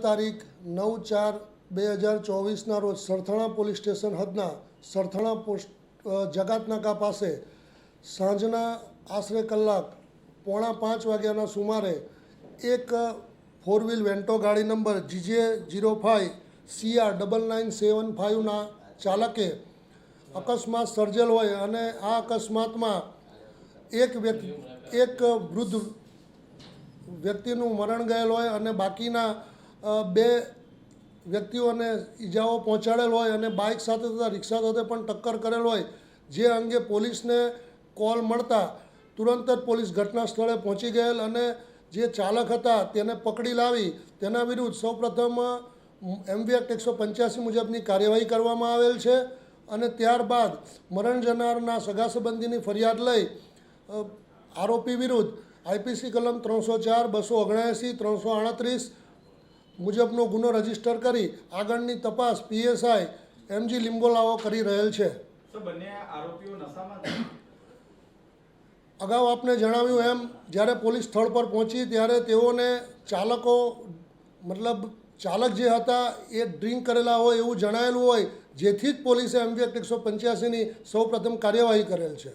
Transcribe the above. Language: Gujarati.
તારીખ 9/4/2024ના રોજ સરથાણા પોલીસ સ્ટેશન હદના સરથાણા પોસ્ટ જગાતનાકા પાસે સાંજના આશરે કલાક 4:45 વાગ્યાના સુમારે એક 4 વ્હીલ વેન્ટો ગાડી નંબર GJ05 CR 9975ના ચાલકે અકસ્માત સર્જેલ હોય અને આ અકસ્માતમાં એક વૃદ્ધ વ્યક્તિનું મરણ ગયેલ હોય અને બાકીના 2 વ્યક્તિઓને ઈજાઓ પહોંચાડેલ હોય અને બાઇક સાથે તથા રિક્ષા સાથે પણ ટક્કર કરેલ હોય, જે અંગે પોલીસને કોલ મળતા તુરંત જ પોલીસ ઘટના સ્થળે પહોંચી ગયેલ અને જે ચાલક હતા તેને પકડી લાવી તેના વિરુદ્ધ સૌપ્રથમ MV એક્ટ 185 મુજબની કાર્યવાહી કરવામાં આવેલ છે અને ત્યારબાદ મરણ જનારના સગા સંબંધીની ફરિયાદ લઈ આરોપી વિરુદ્ધ IPC કલમ 304, 279, 338 મુજબનો ગુનો રજીસ્ટર કરી આગળની તપાસ PSI MG લિંબોલાઓ કરી રહેલ છે. અગાઉ આપને જણાવ્યું એમ જ્યારે પોલીસ સ્થળ પર પહોંચી ત્યારે તેઓને ચાલક જે હતા એ ડ્રિંક કરેલા હોય એવું જણાયેલું હોય, જેથી જ પોલીસે MV એક્ટ 185ની સૌપ્રથમ કાર્યવાહી કરેલ છે.